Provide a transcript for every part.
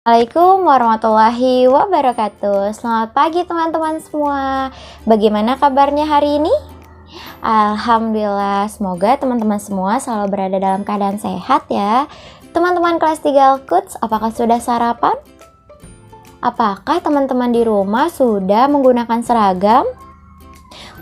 Assalamualaikum warahmatullahi wabarakatuh. Selamat pagi teman-teman semua. Bagaimana kabarnya hari ini? Alhamdulillah, semoga teman-teman semua selalu berada dalam keadaan sehat ya. Teman-teman kelas 3 Al-Quds, apakah sudah sarapan? Apakah teman-teman di rumah sudah menggunakan seragam?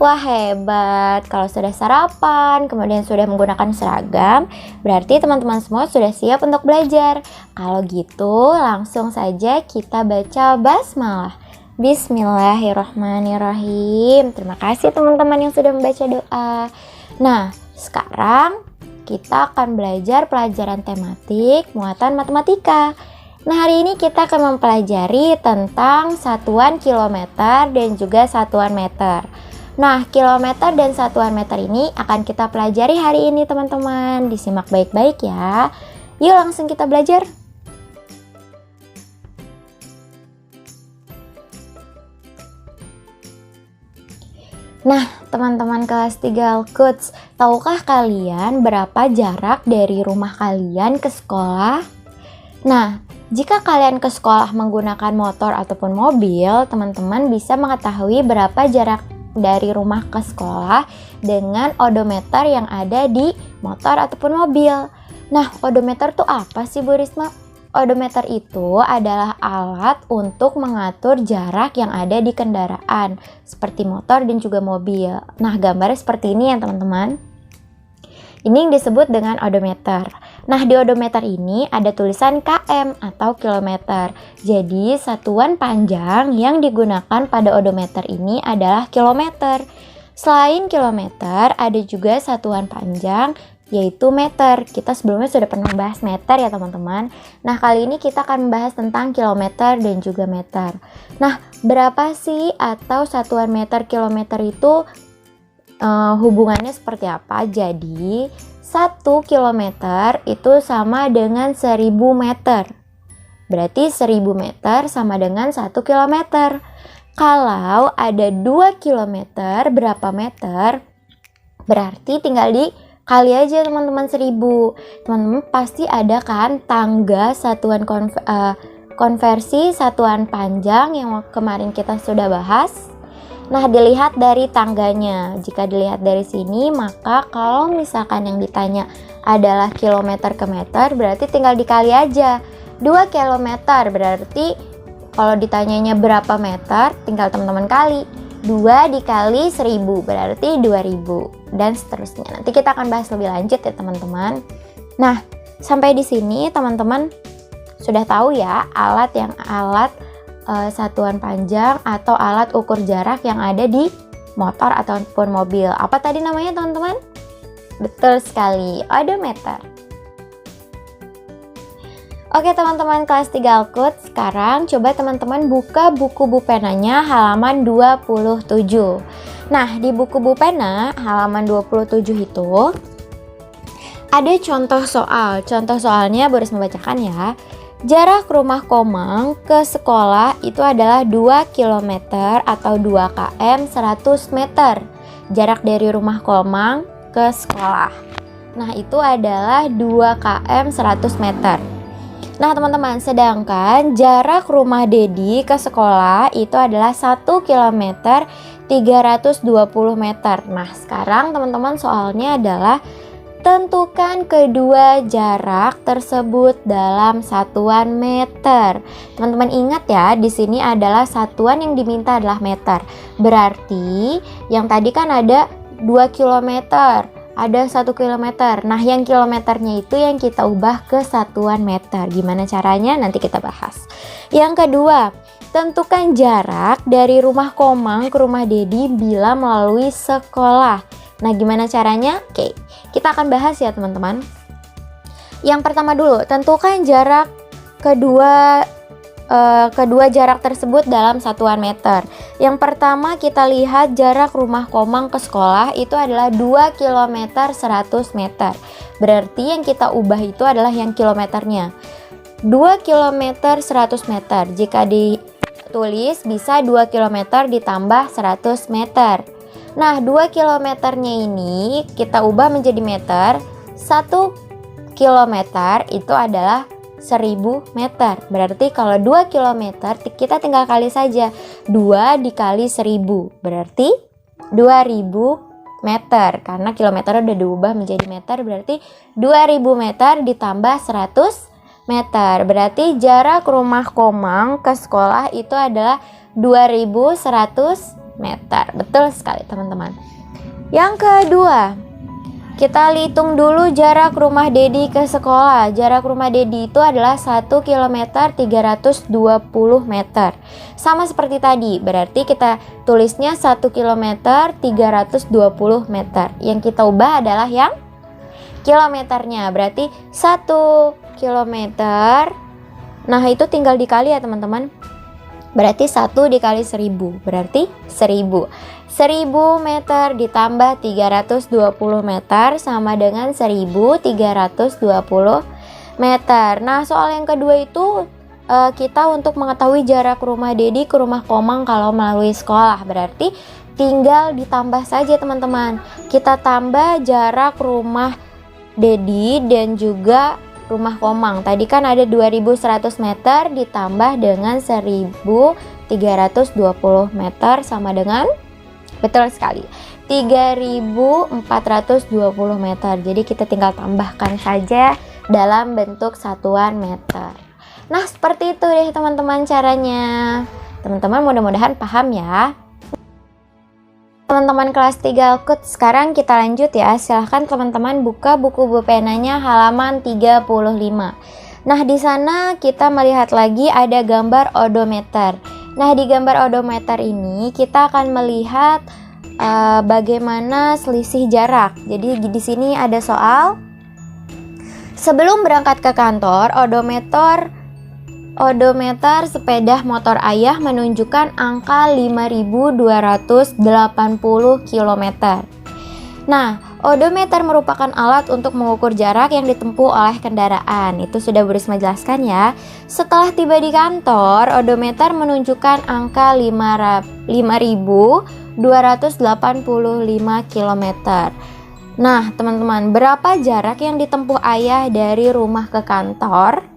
Wah, hebat, kalau sudah sarapan, kemudian sudah menggunakan seragam, berarti teman-teman semua sudah siap untuk belajar. Kalau gitu, langsung saja kita baca basmalah. Bismillahirrahmanirrahim. Terima kasih teman-teman yang sudah membaca doa. Nah, sekarang kita akan belajar pelajaran tematik muatan matematika. Nah, hari ini kita akan mempelajari tentang satuan kilometer dan juga satuan meter. Nah, kilometer dan satuan meter ini akan kita pelajari hari ini teman-teman. Disimak baik-baik ya. Yuk langsung kita belajar. Nah, teman-teman kelas 3 Al-Quds, tahukah kalian berapa jarak dari rumah kalian ke sekolah? Nah, jika kalian ke sekolah menggunakan motor ataupun mobil, teman-teman bisa mengetahui berapa jarak dari rumah ke sekolah dengan odometer yang ada di motor ataupun mobil. Nah, odometer itu apa sih Bu Risma? Odometer itu adalah alat untuk mengatur jarak yang ada di kendaraan seperti motor dan juga mobil. Nah, gambarnya seperti ini ya teman-teman. Ini yang disebut dengan odometer. Nah, di odometer ini ada tulisan km atau kilometer. Jadi, satuan panjang yang digunakan pada odometer ini adalah kilometer. Selain kilometer, ada juga satuan panjang yaitu meter. Kita sebelumnya sudah pernah membahas meter ya teman-teman. Nah, kali ini kita akan membahas tentang kilometer dan juga meter. Nah, berapa sih atau satuan meter kilometer itu hubungannya seperti apa? Jadi 1 kilometer itu sama dengan 1000 meter. Berarti 1000 meter sama dengan 1 kilometer. Kalau ada 2 kilometer berapa meter? Berarti tinggal dikali aja teman-teman 1000. Teman-teman pasti ada kan tangga satuan konversi satuan panjang yang kemarin kita sudah bahas. Nah, dilihat dari tangganya. Jika dilihat dari sini, maka kalau misalkan yang ditanya adalah kilometer ke meter, berarti tinggal dikali aja. 2 kilometer berarti kalau ditanyanya berapa meter, tinggal teman-teman kali. 2 dikali 1000 berarti 2000 dan seterusnya. Nanti kita akan bahas lebih lanjut ya teman-teman. Nah, sampai di sini teman-teman sudah tahu ya alat satuan panjang atau alat ukur jarak yang ada di motor ataupun mobil. Apa tadi namanya teman-teman? Betul sekali, odometer. Oke teman-teman kelas 3 Al-Quds, sekarang coba teman-teman buka buku bupenanya halaman 27. Nah, di buku bupena halaman 27 itu ada contoh soal. Contoh soalnya harus membacakan ya. Jarak rumah Komang ke sekolah itu adalah 2 km atau 2 km 100 meter. Jarak dari rumah Komang ke sekolah. Nah, itu adalah 2 km 100 meter. Nah, teman-teman, sedangkan jarak rumah Dedi ke sekolah itu adalah 1 km 320 meter. Nah, sekarang teman-teman soalnya adalah tentukan kedua jarak tersebut dalam satuan meter. Teman-teman ingat ya, di sini adalah satuan yang diminta adalah meter. Berarti yang tadi kan ada 2 km, ada 1 km. Nah, yang kilometernya itu yang kita ubah ke satuan meter. Gimana caranya? Nanti kita bahas. Yang kedua, tentukan jarak dari rumah Komang ke rumah Dedi bila melalui sekolah. Nah, gimana caranya? Oke, kita akan bahas ya teman-teman. Yang pertama dulu, tentukan jarak kedua jarak tersebut dalam satuan meter. Yang pertama kita lihat jarak rumah Komang ke sekolah itu adalah 2 km 100 meter. Berarti yang kita ubah itu adalah yang kilometernya. 2 km 100 meter. Jika ditulis bisa 2 km ditambah 100 meter. Nah, 2 kilometernya ini kita ubah menjadi meter. 1 kilometer itu adalah 1000 meter. Berarti kalau 2 kilometer kita tinggal kali saja. 2 dikali 1000 berarti 2000 meter. Karena kilometer udah diubah menjadi meter, berarti 2000 meter ditambah 100 meter. Berarti jarak rumah Komang ke sekolah itu adalah 2100 meter. Betul sekali teman-teman. Yang kedua, kita hitung dulu jarak rumah Dedi ke sekolah. Jarak rumah Dedi itu adalah 1 km 320 meter. Sama seperti tadi, berarti kita tulisnya 1 km 320 meter. Yang kita ubah adalah yang kilometernya. Berarti 1 kilometer. Nah, itu tinggal dikali ya teman-teman. Berarti 1 dikali 1000 berarti 1000. 1000 meter ditambah 320 meter sama dengan 1320 meter. Nah, soal yang kedua itu kita untuk mengetahui jarak rumah Dedi ke rumah Komang kalau melalui sekolah. Berarti tinggal ditambah saja teman-teman. Kita tambah jarak rumah Dedi dan juga rumah Komang. Tadi kan ada 2100 meter ditambah dengan 1320 meter sama dengan, betul sekali, 3420 meter. Jadi kita tinggal tambahkan saja dalam bentuk satuan meter. Nah, seperti itu deh teman-teman caranya. Teman-teman mudah-mudahan paham ya. Teman-teman kelas 3 Alkut, sekarang kita lanjut ya. Silahkan teman-teman buka buku penanya halaman 35. Nah, di sana kita melihat lagi ada gambar odometer. Nah, di gambar odometer ini kita akan melihat bagaimana selisih jarak. Jadi di sini ada soal. Sebelum berangkat ke kantor, odometer sepeda motor ayah menunjukkan angka 5280 km. Nah, odometer merupakan alat untuk mengukur jarak yang ditempuh oleh kendaraan. Itu sudah Bu Risma jelaskan ya. Setelah tiba di kantor, odometer menunjukkan angka 5285 km. Nah, teman-teman, berapa jarak yang ditempuh ayah dari rumah ke kantor?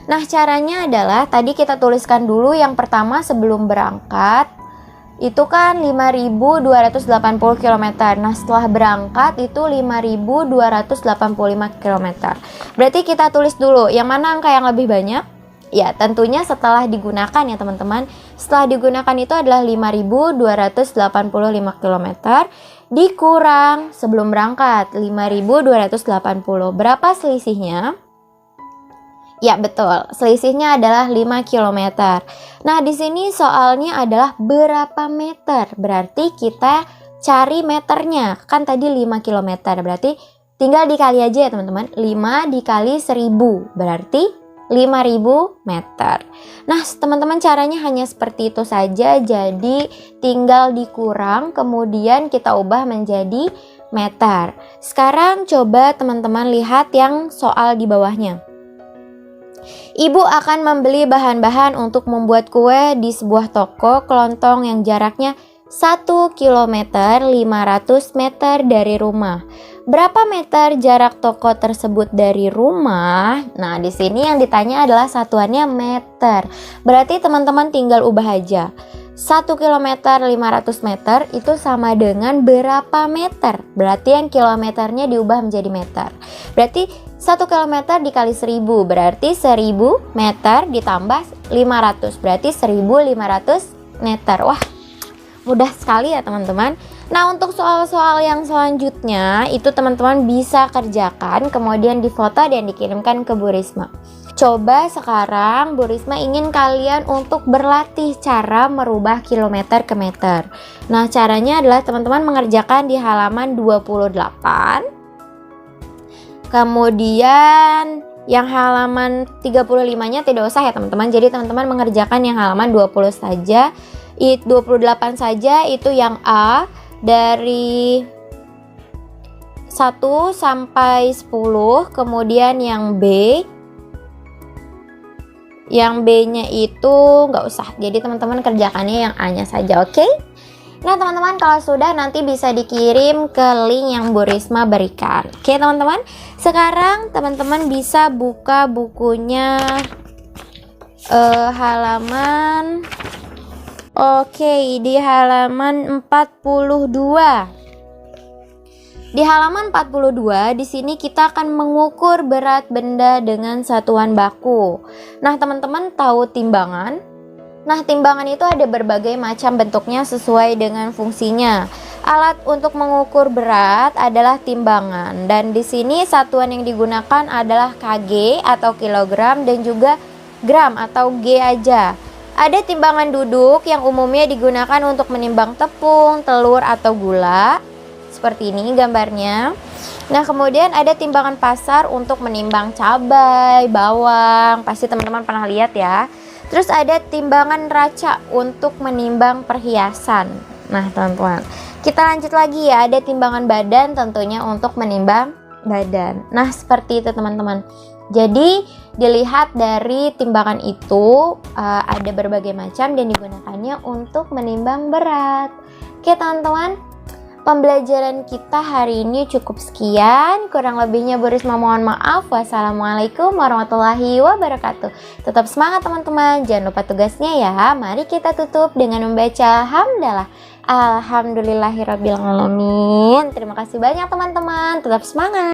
Nah, caranya adalah tadi kita tuliskan dulu yang pertama sebelum berangkat itu kan 5280 km. Nah, setelah berangkat itu 5285 km. Berarti kita tulis dulu yang mana angka yang lebih banyak? Ya, tentunya setelah digunakan ya teman-teman. Setelah digunakan itu adalah 5285 km dikurang sebelum berangkat 5280. Berapa selisihnya? Ya betul, selisihnya adalah 5 km. Nah, di sini soalnya adalah berapa meter. Berarti kita cari meternya. Kan tadi 5 km. Berarti tinggal dikali aja ya teman-teman. 5 dikali 1000 berarti 5000 meter. Nah, teman-teman caranya hanya seperti itu saja. Jadi tinggal dikurang kemudian kita ubah menjadi meter. Sekarang coba teman-teman lihat yang soal di bawahnya. Ibu akan membeli bahan-bahan untuk membuat kue di sebuah toko kelontong yang jaraknya 1 km 500 meter dari rumah. Berapa meter jarak toko tersebut dari rumah? Nah, di sini yang ditanya adalah satuannya meter. Berarti teman-teman tinggal ubah aja. 1 km 500 meter itu sama dengan berapa meter? Berarti yang kilometernya diubah menjadi meter. Berarti 1 km dikali 1000 berarti 1000 meter ditambah 500 berarti 1500 meter. Wah, mudah sekali ya teman-teman. Nah, untuk soal-soal yang selanjutnya itu teman-teman bisa kerjakan kemudian difoto dan dikirimkan ke Bu Risma. Coba sekarang Bu Risma ingin kalian untuk berlatih cara merubah kilometer ke meter. Nah, caranya adalah teman-teman mengerjakan di halaman 28. Kemudian yang halaman 35-nya tidak usah ya teman-teman. Jadi teman-teman mengerjakan yang halaman 20 saja. 28 saja itu yang A dari 1 sampai 10. Kemudian yang B. Yang B-nya itu nggak usah. Jadi teman-teman kerjakannya yang A-nya saja, oke? Nah teman-teman, kalau sudah nanti bisa dikirim ke link yang Bu Risma berikan. Oke teman-teman, sekarang teman-teman bisa buka bukunya halaman di halaman 42. Di halaman 42 di sini kita akan mengukur berat benda dengan satuan baku. Nah, teman-teman tahu timbangan? Nah, timbangan itu ada berbagai macam bentuknya sesuai dengan fungsinya. Alat untuk mengukur berat adalah timbangan, dan di sini satuan yang digunakan adalah kg atau kilogram dan juga gram atau g aja. Ada timbangan duduk yang umumnya digunakan untuk menimbang tepung, telur atau gula. Seperti ini gambarnya. Nah, kemudian ada timbangan pasar untuk menimbang cabai, bawang. Pasti teman-teman pernah lihat ya. Terus ada timbangan neraca untuk menimbang perhiasan. Nah, teman-teman, kita lanjut lagi ya. Ada timbangan badan tentunya untuk menimbang badan. Nah, seperti itu teman-teman. Jadi, dilihat dari timbangan itu ada berbagai macam dan digunakannya untuk menimbang berat. Oke, teman-teman. Pembelajaran kita hari ini cukup sekian. Kurang lebihnya Bu Risma mohon maaf. Wassalamualaikum warahmatullahi wabarakatuh. Tetap semangat teman-teman. Jangan lupa tugasnya ya. Mari kita tutup dengan membaca hamdalah. Alhamdulillahirrabbilalamin. Terima kasih banyak teman-teman. Tetap semangat.